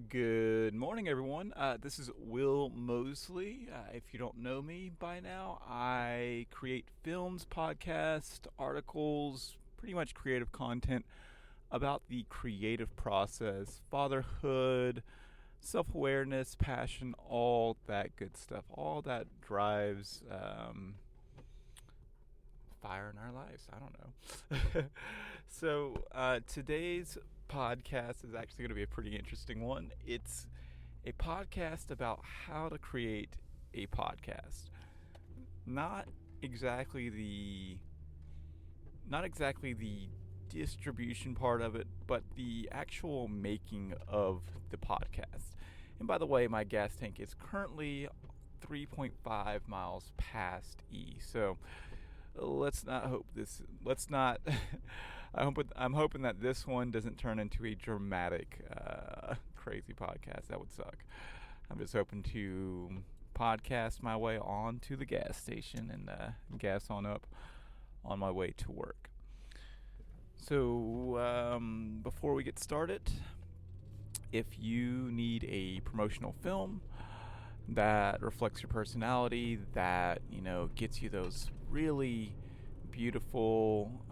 Good morning, everyone. This is Will Mosley. If you don't know me by now, I create films, podcasts, articles, pretty much creative content about the creative process, fatherhood, self awareness, passion, all that good stuff, all that drives fire in our lives. I don't know. Today's podcast is actually going to be a pretty interesting one. It's a podcast about how to create a podcast. Not exactly the not exactly the distribution part of it, but the actual making of the podcast. And by the way, my gas tank is currently 3.5 miles past E. So let's not hope this let's not I'm hoping that this one doesn't turn into a dramatic crazy podcast. That would suck. I'm just hoping to podcast my way on to the gas station and gas on up on my way to work. Before we get started, if you need a promotional film that reflects your personality, that gets you those really beautiful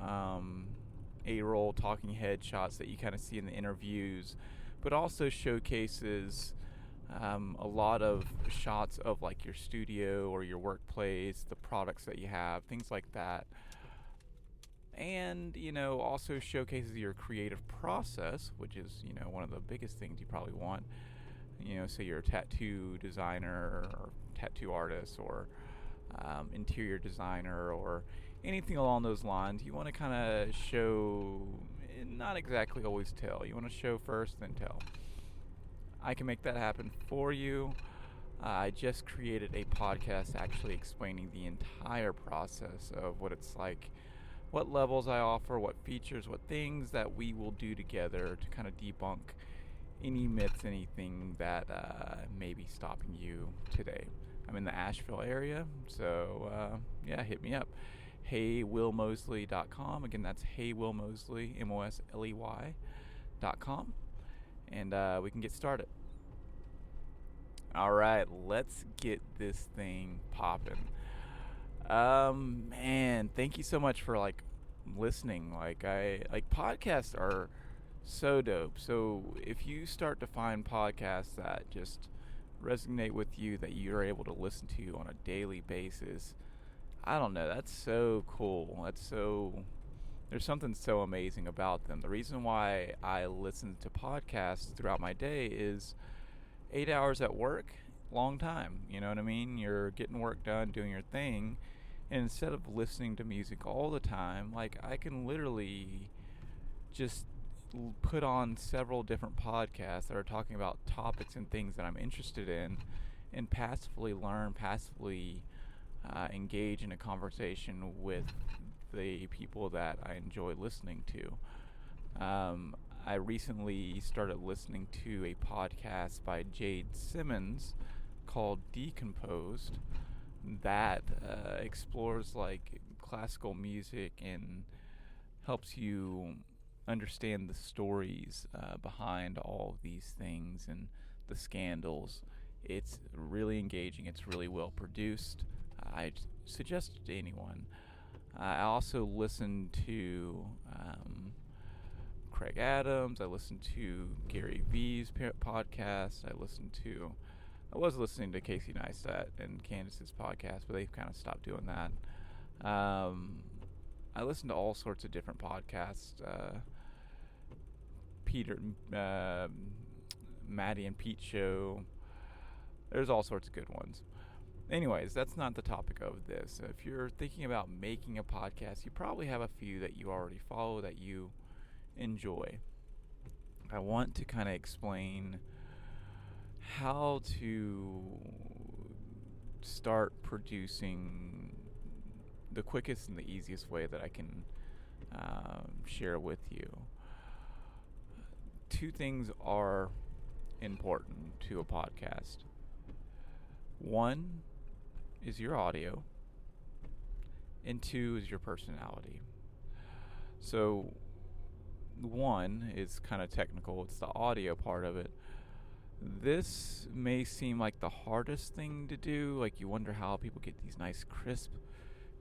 A-roll talking head shots that you kind of see in the interviews, but also showcases a lot of shots of like your studio or your workplace, the products that you have, things like that. And also showcases your creative process, which is one of the biggest things you probably want. Say you're a tattoo designer or tattoo artist or interior designer or anything along those lines. You want to kind of show, not exactly always tell. You want to show first, then tell. I can make that happen for you. I just created a podcast actually explaining the entire process of what it's like, what levels I offer, what features, what things that we will do together to kind of debunk any myths, anything that may be stopping you today. I'm in the Asheville area, so hit me up. HeyWillMosley.com. Again, that's HeyWillMosley, MOSLEY.com, and we can get started. All right, let's get this thing popping. Man, thank you so much for listening. Podcasts are so dope. So if you start to find podcasts that just resonate with you, that you're able to listen to on a daily basis, I don't know, that's so cool. There's something so amazing about them. The reason why I listen to podcasts throughout my day is 8 hours at work, long time. You know what I mean? You're getting work done, doing your thing, and instead of listening to music all the time, I can literally just put on several different podcasts that are talking about topics and things that I'm interested in, and passively learn, passively engage in a conversation with the people that I enjoy listening to. I recently started listening to a podcast by Jade Simmons called Decomposed that explores classical music and helps you understand the stories behind all of these things and the scandals. It's really engaging. It's really well produced. I suggest it to anyone. I also listen to Craig Adams. I listen to Gary Vee's podcast. I was listening to Casey Neistat and Candace's podcast, but they've kind of stopped doing that. I listen to all sorts of different podcasts. Maddie and Pete show. There's all sorts of good ones. Anyways, that's not the topic of this. If you're thinking about making a podcast, you probably have a few that you already follow that you enjoy. I want to kind of explain how to start producing the quickest and the easiest way that I can share with you. Two things are important to a podcast. One is your audio, and two is your personality. So one is kind of technical. It's the audio part of it. This may seem like the hardest thing to do. Like, you wonder how people get these nice, crisp,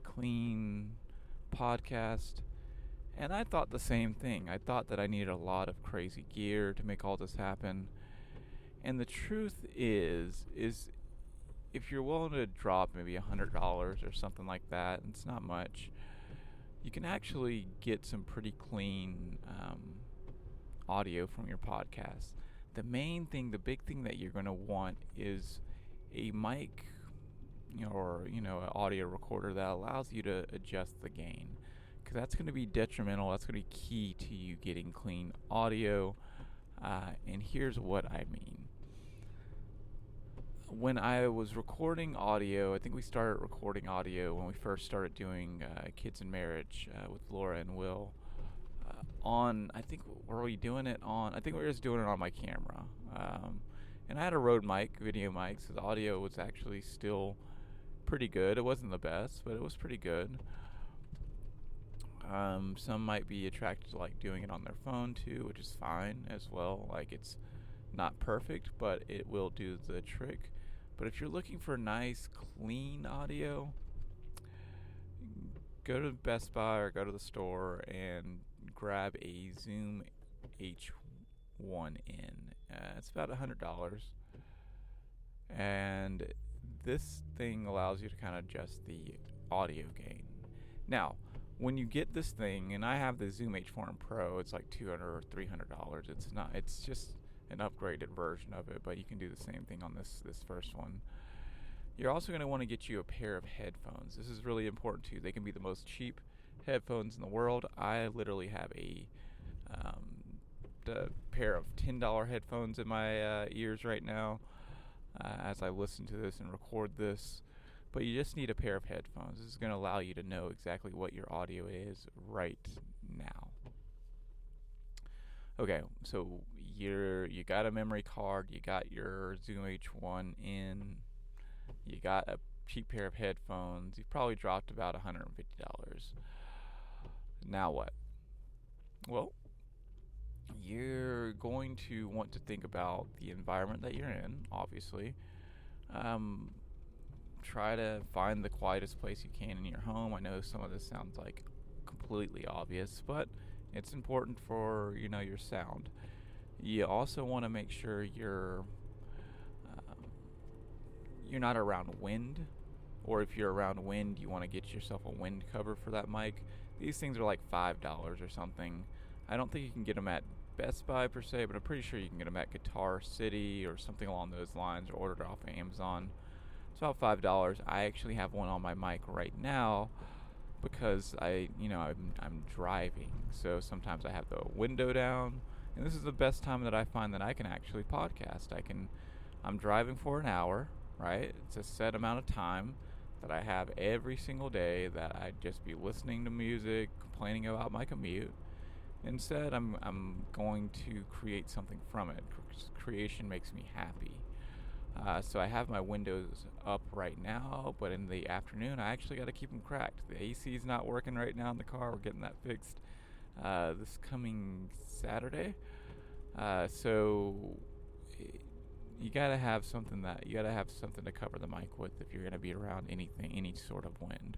clean podcasts. And I thought the same thing. I thought that I needed a lot of crazy gear to make all this happen. And the truth is if you're willing to drop maybe $100 or something like that, and it's not much, you can actually get some pretty clean audio from your podcast. The main thing, the big thing that you're going to want is a mic, or an audio recorder that allows you to adjust the gain, because that's going to be detrimental. That's going to be key to you getting clean audio. And here's what I mean. When I was recording audio, I think we started recording audio when we first started doing Kids in Marriage with Laura and Will. I think we were just doing it on my camera. And I had a Rode mic, video mic, so the audio was actually still pretty good. It wasn't the best, but it was pretty good. Some might be attracted to like doing it on their phone too, which is fine as well. Like, it's not perfect, but it will do the trick. But if you're looking for nice, clean audio, go to Best Buy or go to the store and grab a Zoom H1N. It's about $100. And this thing allows you to kind of adjust the audio gain. Now, when you get this thing, and I have the Zoom H4N Pro, it's like $200 or $300. It's just an upgraded version of it, but you can do the same thing on this first one. You're also going to want to get you a pair of headphones. This is really important too. They can be the most cheap headphones in the world. I literally have a pair of $10 headphones in my ears right now as I listen to this and record this. But you just need a pair of headphones. This is going to allow you to know exactly what your audio is right now. Okay, so you got a memory card, you got your Zoom H1N, you got a cheap pair of headphones. You've probably dropped about $150. Now what? Well, you're going to want to think about the environment that you're in, obviously. Try to find the quietest place you can in your home. I know some of this sounds like completely obvious, but it's important for your sound. You also want to make sure you're not around wind, or if you're around wind, you want to get yourself a wind cover for that mic. These things are like $5 or something. I don't think you can get them at Best Buy per se, but I'm pretty sure you can get them at Guitar City or something along those lines, or order it off of Amazon. It's about $5. I actually have one on my mic right now because I'm driving, so sometimes I have the window down, and this is the best time that I find that I can actually podcast. I'm driving for an hour, right? It's a set amount of time that I have every single day that I'd just be listening to music, complaining about my commute. Instead, I'm going to create something from it. Creation makes me happy. So I have my windows up right now, but in the afternoon, I actually got to keep them cracked. The AC is not working right now in the car. We're getting that fixed this coming Saturday. So you gotta have something to cover the mic with if you're gonna be around any sort of wind.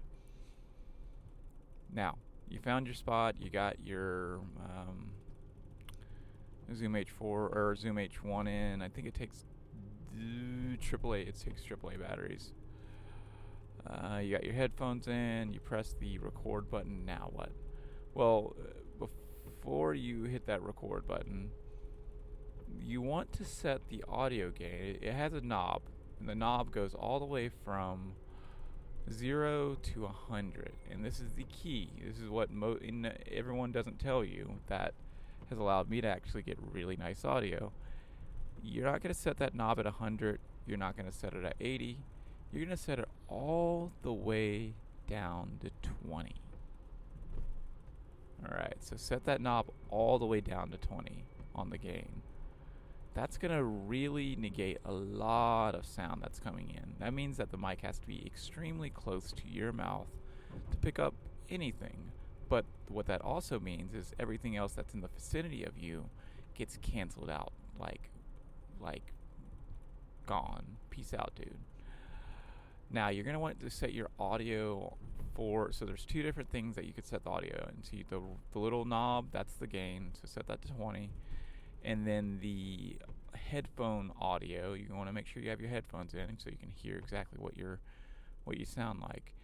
Now, you found your spot. You got your Zoom H4 or Zoom H1N. I think it takes AAA. It takes AAA batteries. You got your headphones in. You press the record button. Now what? Well, before you hit that record button, you want to set the audio gain. It has a knob, and the knob goes all the way from 0 to 100. And this is the key. This is what everyone doesn't tell you that has allowed me to actually get really nice audio. You're not going to set that knob at 100. You're not going to set it at 80. You're going to set it all the way down to 20. Alright, so set that knob all the way down to 20 on the gain. That's going to really negate a lot of sound that's coming in. That means that the mic has to be extremely close to your mouth to pick up anything. But what that also means is everything else that's in the vicinity of you gets canceled out like gone. Peace out, dude. Now you're going to want to set your audio for, so there's two different things that you could set the audio in. See the little knob, that's the gain, so set that to 20. And then the headphone audio, you want to make sure you have your headphones in so you can hear exactly what you sound like.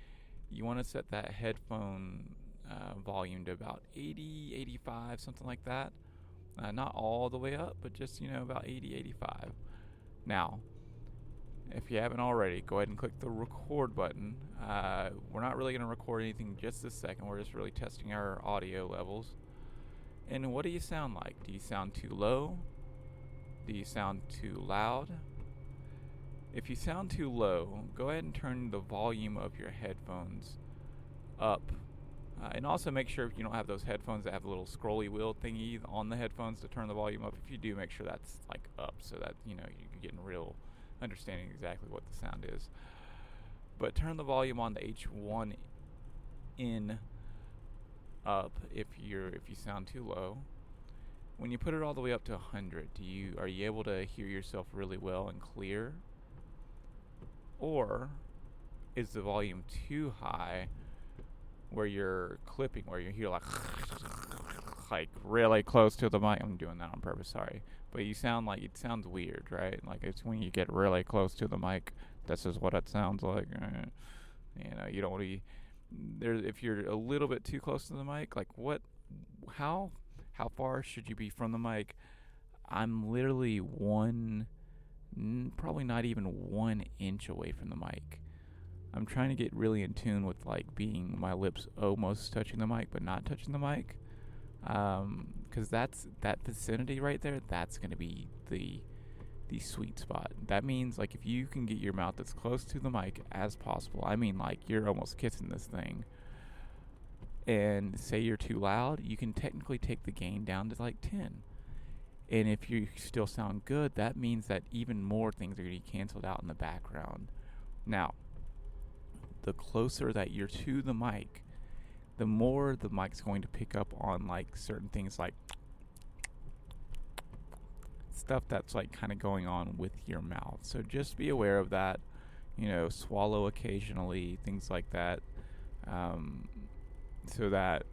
You want to set that headphone volume to about 80, 85, something like that. Not all the way up, but just, about 80, 85. Now, if you haven't already, go ahead and click the record button. We're not really going to record anything just this second. We're just really testing our audio levels. And what do you sound like? Do you sound too low? Do you sound too loud? If you sound too low, go ahead and turn the volume of your headphones up. And also make sure if you don't have those headphones that have a little scrolly wheel thingy on the headphones to turn the volume up. If you do, make sure that's like up so that you're getting real understanding exactly what the sound is. But turn the volume on the H1 in up if you sound too low. When you put it all the way up to 100, are you able to hear yourself really well and clear? Or is the volume too high where you're clipping, where you hear like really close to the mic? I'm doing that on purpose, sorry. But it sounds weird, right? Like it's when you get really close to the mic, this is what it sounds like. You don't want to be there. If you're a little bit too close to the mic, like how far should you be from the mic? I'm literally probably not even 1 inch away from the mic. I'm trying to get really in tune with being my lips almost touching the mic, but not touching the mic. Because that vicinity right there, that's going to be the sweet spot. That means if you can get your mouth as close to the mic as possible, I mean you're almost kissing this thing, and say you're too loud, you can technically take the gain down to 10. And if you still sound good, that means that even more things are going to be canceled out in the background. Now, the closer that you're to the mic, the more the mic's going to pick up on certain things stuff that's kind of going on with your mouth. So just be aware of that. Swallow occasionally, things like that, so that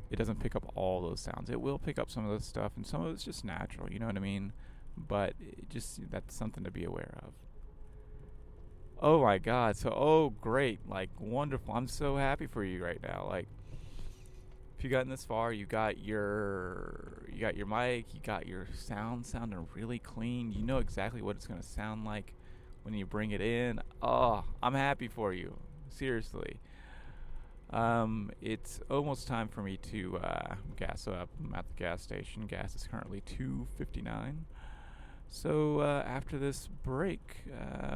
it doesn't pick up all those sounds. It will pick up some of this stuff, and some of it's just natural, you know what I mean? But that's something to be aware of. Oh my God, great, wonderful. I'm so happy for you right now. If you've gotten this far, you got your mic, you got your sounding really clean. You know exactly what it's going to sound like when you bring it in. Oh, I'm happy for you. Seriously. It's almost time for me to gas up. I'm at the gas station. Gas is currently $2.59. So after this break,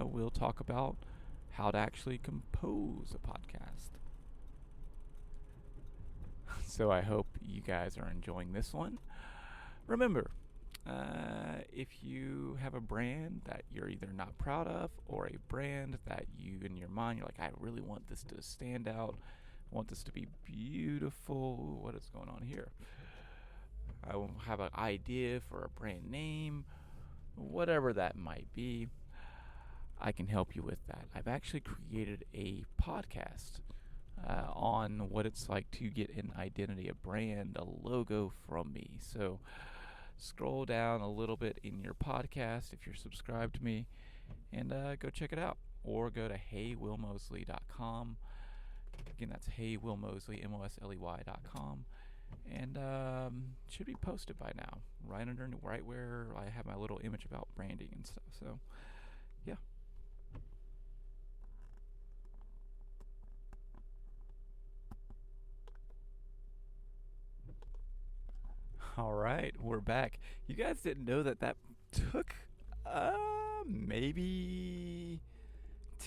we'll talk about how to actually compose a podcast. So I hope you guys are enjoying this one. Remember, if you have a brand that you're either not proud of, or a brand that you, in your mind, you're I really want this to stand out, I want this to be beautiful. What is going on here? I have an idea for a brand name, whatever that might be. I can help you with that. I've actually created a podcast on what it's like to get an identity, a brand, a logo from me. So scroll down a little bit in your podcast if you're subscribed to me, and go check it out. Or go to heywillmosley.com. Again, that's heywillmosley, MOSLEY.com. And should be posted by now, right where I have my little image about branding and stuff. So, yeah. All right, we're back. You guys didn't know that took maybe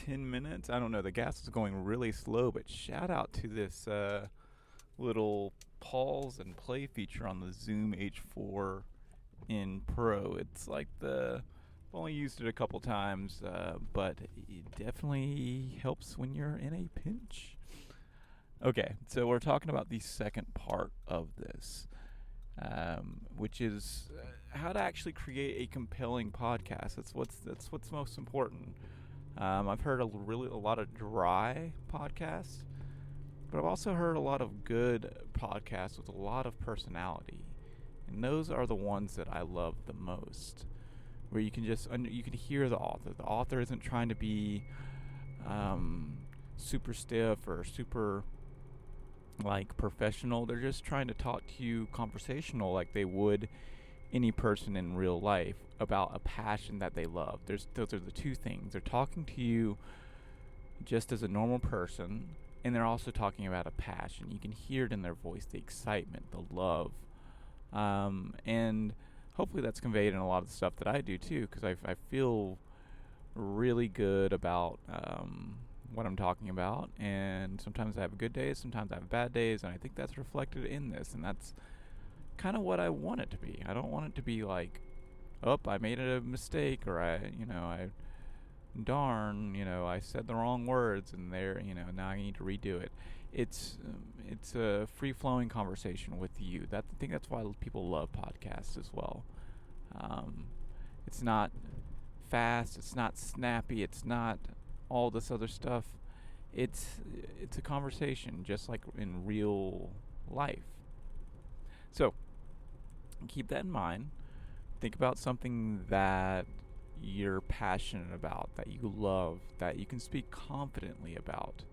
10 minutes. I don't know. The gas was going really slow, but shout out to this little pause and play feature on the Zoom H4n Pro. It's I've only used it a couple times, but it definitely helps when you're in a pinch. Okay, so we're talking about the second part of this. which is how to actually create a compelling podcast. That's what's most important. I've heard a lot of dry podcasts, but I've also heard a lot of good podcasts with a lot of personality, and those are the ones that I love the most. Where you can you can hear the author. The author isn't trying to be super stiff or super like professional. They're just trying to talk to you conversational like they would any person in real life about a passion that they love. Those are the two things. They're talking to you just as a normal person, and they're also talking about a passion. You can hear it in their voice, the excitement, the love, and hopefully that's conveyed in a lot of the stuff that I do too, because I feel really good about what I'm talking about, and sometimes I have good days, sometimes I have bad days, and I think that's reflected in this, and that's kind of what I want it to be. I don't want it to be like, oh, I made a mistake, or I said the wrong words, and now I need to redo it. It's a free flowing conversation with you. I think that's why people love podcasts as well. It's not fast. It's not snappy. It's not all this other stuff. It's a conversation, just like in real life. So keep that in mind. Think about something that you're passionate about, that you love, that you can speak confidently about.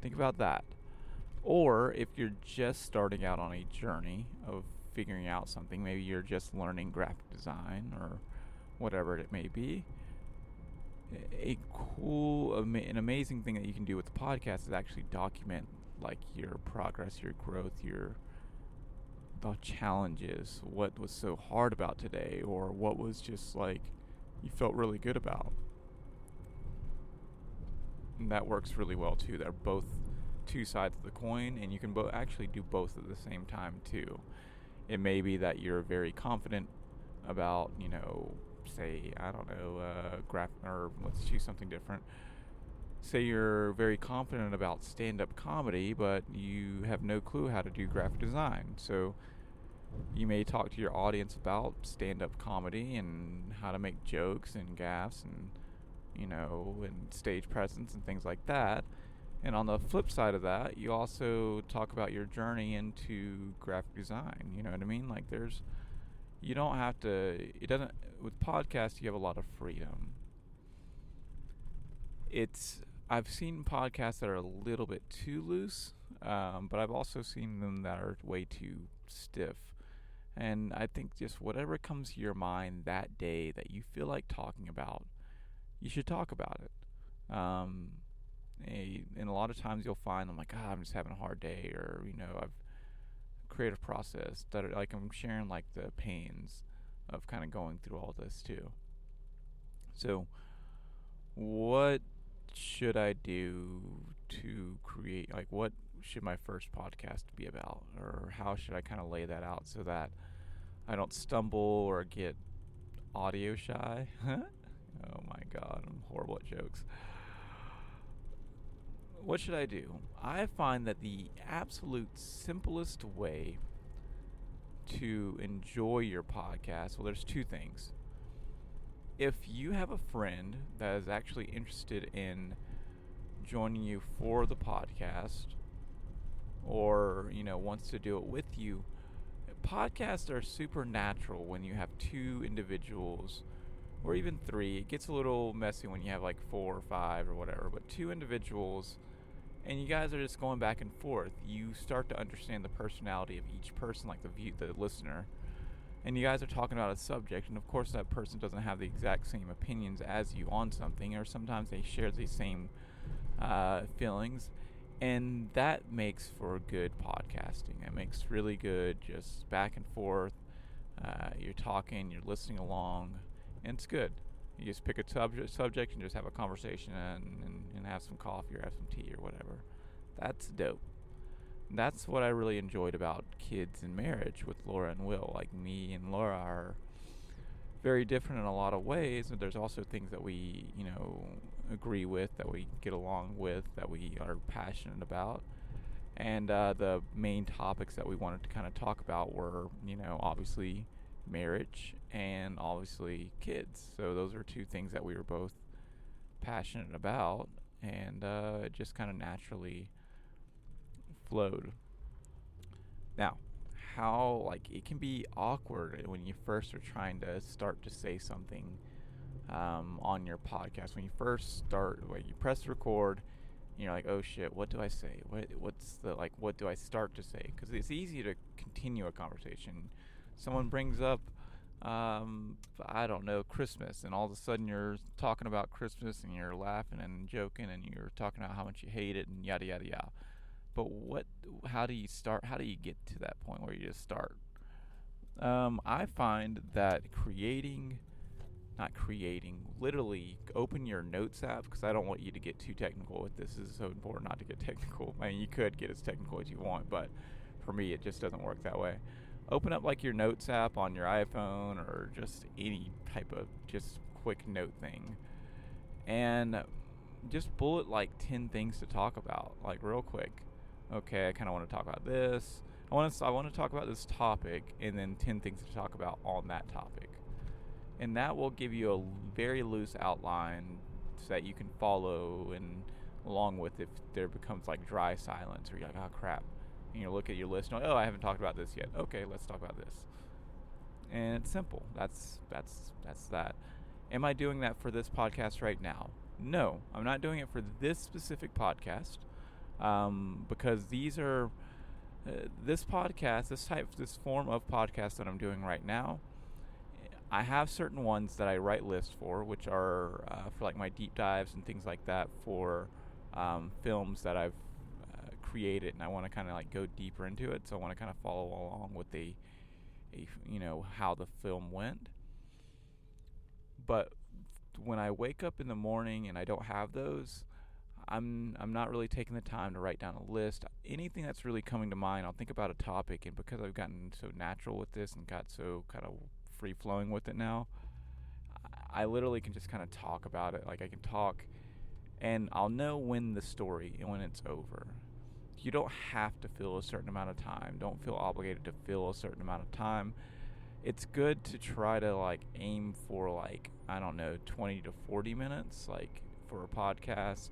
Think about that. Or if you're just starting out on a journey of figuring out something, maybe you're just learning graphic design or whatever it may be, an amazing thing that you can do with the podcast is actually document like your progress, your growth, the challenges, what was so hard about today, or what was just like you felt really good about. And that works really well too. They're both two sides of the coin, and you can actually do both at the same time too. It may be that you're very confident about, say, I don't know, or let's choose something different. Say you're very confident about stand-up comedy, but you have no clue how to do graphic design. So you may talk to your audience about stand-up comedy and how to make jokes and gaffes and, and stage presence and things like that. And on the flip side of that, you also talk about your journey into graphic design. You know what I mean? Like you don't have to, with podcasts, you have a lot of freedom. I've seen podcasts that are a little bit too loose, but I've also seen them that are way too stiff. And I think just whatever comes to your mind that day that you feel like talking about, you should talk about it. And a lot of times you'll find I'm like, I'm just having a hard day, or I've creative process that are, like, I'm sharing like the pains of kind of going through all this too. So what should I do to create, like, what should my first podcast be about, or how should I kind of lay that out so that I don't stumble or get audio shy? Oh my god, I'm horrible at jokes. What should I do? I find that the absolute simplest way to enjoy your podcast, well, there's two things. If you have a friend that is actually interested in joining you for the podcast, or wants to do it with you, podcasts are super natural when you have two individuals, or even three. It gets a little messy when you have like 4 or 5 or whatever, but 2 individuals, and you guys are just going back and forth. You start to understand the personality of each person, like the listener, and you guys are talking about a subject, and of course that person doesn't have the exact same opinions as you on something, or sometimes they share the same feelings, and that makes for good podcasting. It makes really good, just back and forth. You're talking, you're listening along, and it's good. You just pick a subject and just have a conversation and have some coffee or have some tea or whatever. That's dope. That's what I really enjoyed about Kids and Marriage with Laura and Will. Like, me and Laura are very different in a lot of ways, but there's also things that we, agree with, that we get along with, that we are passionate about. And the main topics that we wanted to kind of talk about were, obviously marriage and obviously kids. So those are two things that we were both passionate about, and it just kind of naturally flowed. Now, how it can be awkward when you first are trying to start to say something on your podcast. When you first start, you press record, and you're like, oh shit, what do I say? What do I start to say? Because it's easy to continue a conversation. Someone brings up, I don't know, Christmas, and all of a sudden you're talking about Christmas and you're laughing and joking and you're talking about how much you hate it and yada yada yada. But how do you start? How do you get to that point where you just start? I find that not creating, literally open your notes app, because I don't want you to get too technical with this. This is so important not to get technical. I mean, you could get as technical as you want, but for me, it just doesn't work that way. Open up your notes app on your iPhone or just any type of just quick note thing, and just bullet 10 things to talk about, real quick. Okay, I kind of want to talk about this. I want to talk about this topic, and then 10 things to talk about on that topic. And that will give you a very loose outline so that you can follow and along with if there becomes dry silence or you're like, oh crap. And you look at your list and oh, I haven't talked about this yet. Okay, let's talk about this. And it's simple. That's that. Am I doing that for this podcast right now? No, I'm not doing it for this specific podcast. Because these are this podcast, this form of podcast that I'm doing right now. I have certain ones that I write lists for, which are for my deep dives and things like that for films that I've created, and I want to kind of go deeper into it. So I want to kind of follow along with how the film went. But when I wake up in the morning and I don't have those, I'm not really taking the time to write down a list. Anything that's really coming to mind, I'll think about a topic, and because I've gotten so natural with this and got so kind of free flowing with it now, I literally can just kind of talk about it. I can talk, and I'll know when the story and when it's over. You don't have to fill a certain amount of time. Don't feel obligated to fill a certain amount of time. It's good to try to aim for 20 to 40 minutes for a podcast.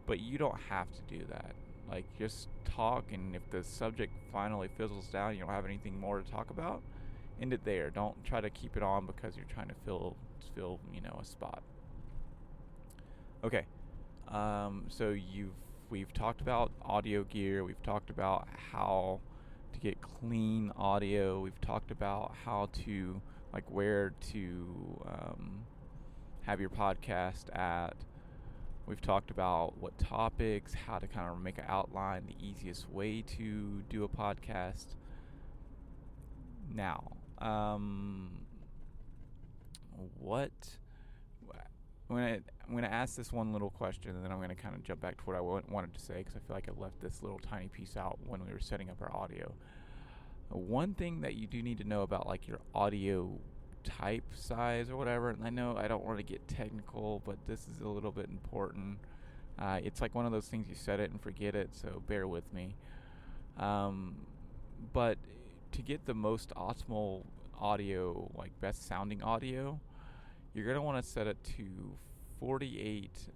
But you don't have to do that. Just talk, and if the subject finally fizzles down, you don't have anything more to talk about, end it there. Don't try to keep it on because you're trying to fill a spot. Okay. So we've talked about audio gear. We've talked about how to get clean audio. We've talked about how to where to have your podcast at. We've talked about what topics, how to kind of make an outline, the easiest way to do a podcast. Now, I'm going to ask this one little question, and then I'm going to kind of jump back to what I wanted to say, because I feel like I left this little tiny piece out when we were setting up our audio. One thing that you do need to know about your audio type, size, or whatever, and I know I don't want to get technical, but this is a little bit important. It's one of those things, you set it and forget it, so bear with me. But to get the most optimal audio, best sounding audio, you're going to want to set it to 48 is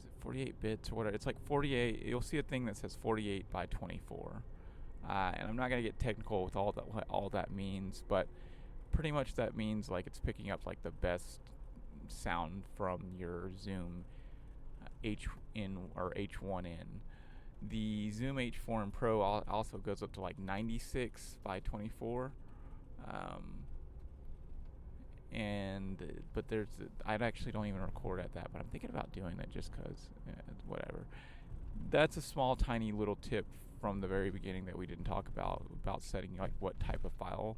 it 48 bits or whatever. It's 48. You'll see a thing that says 48 by 24. And I'm not going to get technical with what all that means, but pretty much that means it's picking up the best sound from your Zoom H-in or H1N. The Zoom H4n Pro also goes up to 96 by 24. But I actually don't even record at that, but I'm thinking about doing that just because, whatever. That's a small, tiny little tip from the very beginning that we didn't talk about setting what type of file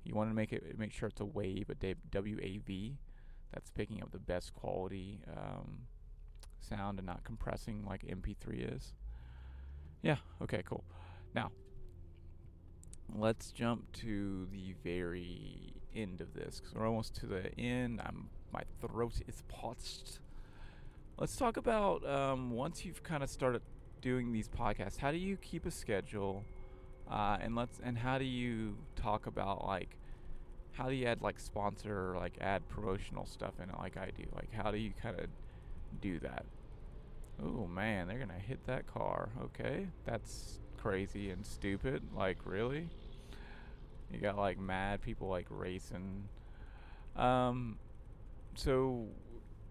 you want to make sure it's a WAV, WAV. That's picking up the best quality sound and not compressing like MP3 is. Yeah, okay, cool. Now, let's jump to the very end of this, because we're almost to the end. My throat is parched. Let's talk about once you've kind of started doing these podcasts, how do you keep a schedule? And how do you talk about like how do you add like sponsor or like add promotional stuff in it like I do? Like how do you kind of do that? Oh man, they're gonna hit that car. Okay, that's crazy and stupid. Like really? You got like mad people like racing. Um, so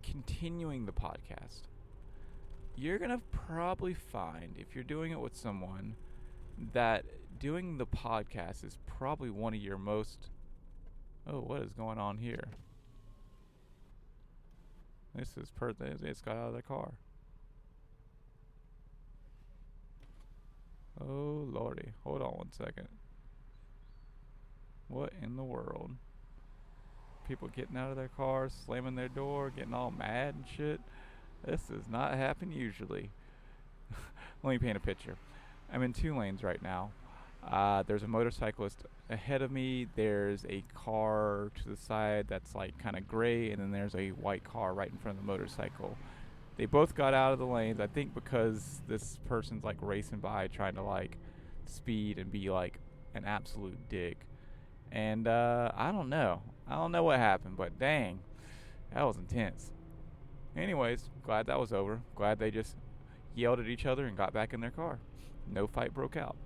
continuing the podcast, you're gonna probably find if you're doing it with someone that doing the podcast is probably one of your most. Oh, what is going on here? This is it's got out of the car. Oh lordy, hold on 1 second. What in the world? People getting out of their cars, slamming their door, getting all mad and shit. This does not happen usually. Let me paint a picture. I'm in 2 lanes right now. There's a motorcyclist ahead of me. There's a car to the side that's like kind of gray, and then there's a white car right in front of the motorcycle. They both got out of the lanes, I think because this person's like racing by trying to like speed and be like an absolute dick. And I don't know. I don't know what happened, but dang, that was intense. Anyways, glad that was over. Glad they just yelled at each other and got back in their car. No fight broke out.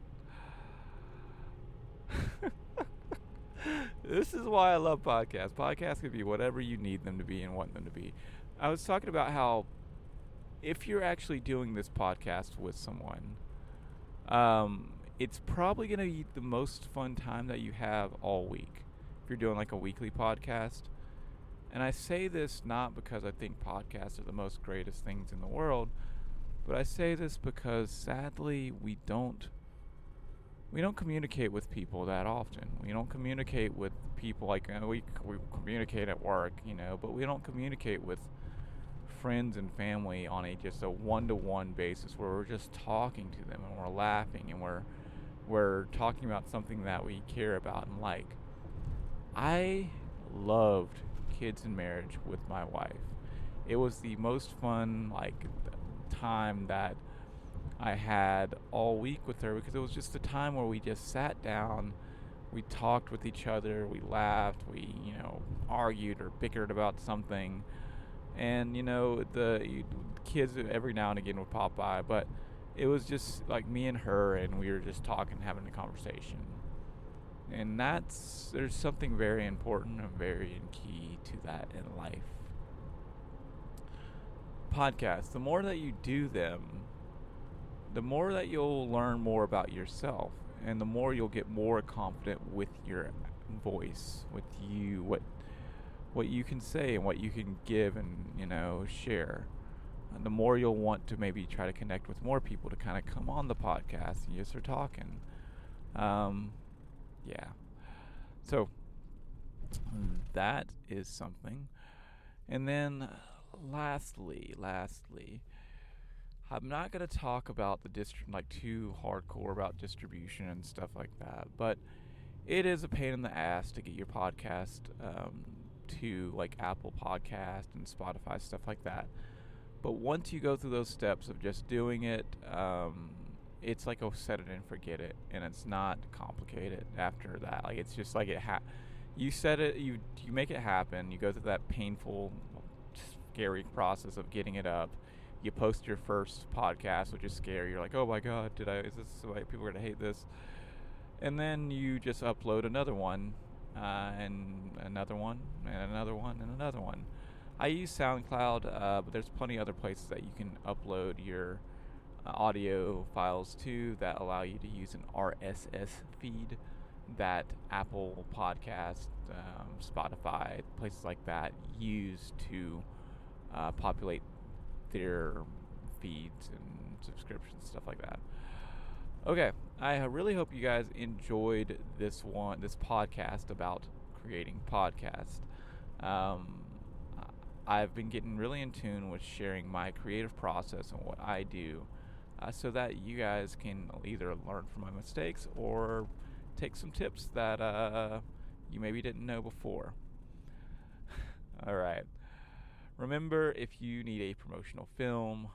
This is why I love podcasts. Podcasts can be whatever you need them to be and want them to be. I was talking about how if you're actually doing this podcast with someone, it's probably going to be the most fun time that you have all week. If you're doing like a weekly podcast. And I say this not because I think podcasts are the most greatest things in the world, but I say this because sadly we don't communicate with people that often. We don't communicate with people like we communicate at work, but we don't communicate with friends and family on just a one-to-one basis where we're just talking to them and we're laughing and we're talking about something that we care about and like. I loved Kids and Marriage with my wife. It was the most fun time that I had all week with her because it was just the time where we just sat down, we talked with each other, we laughed, we argued or bickered about something, and the kids every now and again would pop by, but it was just like me and her, and we were just talking, having a conversation. And there's something very important and very key to that in life. Podcasts, the more that you do them, the more that you'll learn more about yourself, and the more you'll get more confident with your voice, with you, what you can say and what you can give and share. And the more you'll want to maybe try to connect with more people to kind of come on the podcast and just start talking. Yeah. So that is something. And then lastly, I'm not going to talk about the too hardcore about distribution and stuff like that, but it is a pain in the ass to get your podcast to like Apple Podcast and Spotify, stuff like that. But once you go through those steps of just doing it, it's like a set it and forget it, and it's not complicated after that. Like it's just like you set it, you make it happen. You go through that painful, scary process of getting it up. You post your first podcast, which is scary. You're like, oh my god, is this like people are gonna hate this? And then you just upload another one, and another one, and another one, and another one. I use SoundCloud, but there's plenty of other places that you can upload your audio files to that allow you to use an RSS feed that Apple Podcast, Spotify, places like that use to populate their feeds and subscriptions, stuff like that. Okay, I really hope you guys enjoyed this podcast about creating podcasts. I've been getting really in tune with sharing my creative process and what I do, so that you guys can either learn from my mistakes or take some tips that you maybe didn't know before. All right. Remember, if you need a promotional film,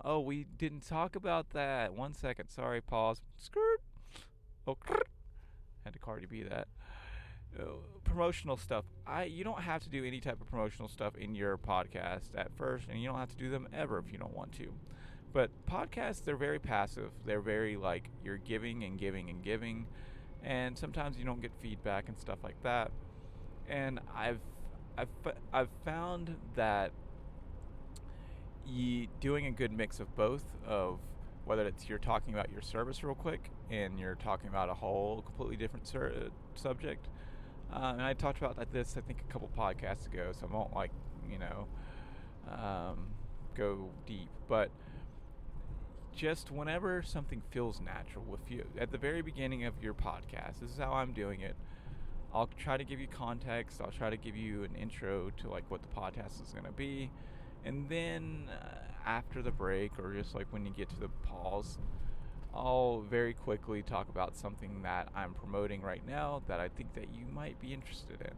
oh, we didn't talk about that. 1 second, sorry, pause. Skirt. Oh, had to Cardi B that. Promotional stuff. You don't have to do any type of promotional stuff in your podcast at first, and you don't have to do them ever if you don't want to. But podcasts, they're very passive. They're very like you're giving and giving and giving, and sometimes you don't get feedback and stuff like that. And I've found that doing a good mix of both, of whether it's you're talking about your service real quick and you're talking about a whole completely different subject. And I talked about this I think a couple podcasts ago, so I won't you know go deep, but just whenever something feels natural with you at the very beginning of your podcast, this is how I'm doing it. I'll try to give you context. I'll try to give you an intro to like what the podcast is going to be, and then after the break, or just like when you get to the pause, I'll very quickly talk about something that I'm promoting right now that I think that you might be interested in.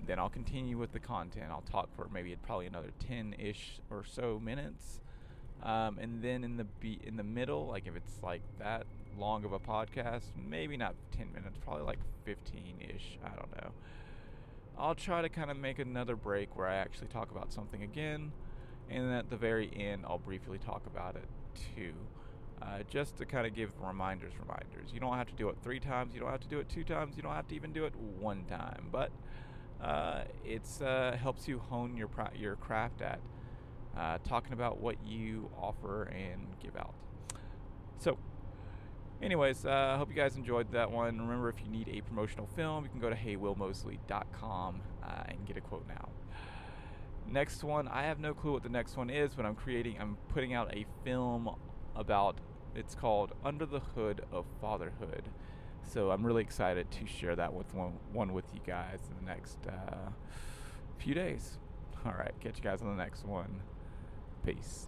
Then I'll continue with the content. I'll talk for maybe probably another 10-ish or so minutes, and then in the middle, like if it's like that long of a podcast, maybe not 10 minutes, probably like 15-ish, I don't know. I'll try to kind of make another break where I actually talk about something again, and then at the very end I'll briefly talk about it too, just to kind of give reminders. You don't have to do it 3 times, you don't have to do it 2 times, you don't have to even do it 1 time, but it's helps you hone your craft at talking about what you offer and give out. So anyways, I hope you guys enjoyed that one. Remember, if you need a promotional film, you can go to heywillmosley.com and get a quote now. Next one, I have no clue what the next one is, but I'm putting out a film about, it's called Under the Hood of Fatherhood. So I'm really excited to share that with one with you guys in the next few days. All right, catch you guys on the next one. Peace.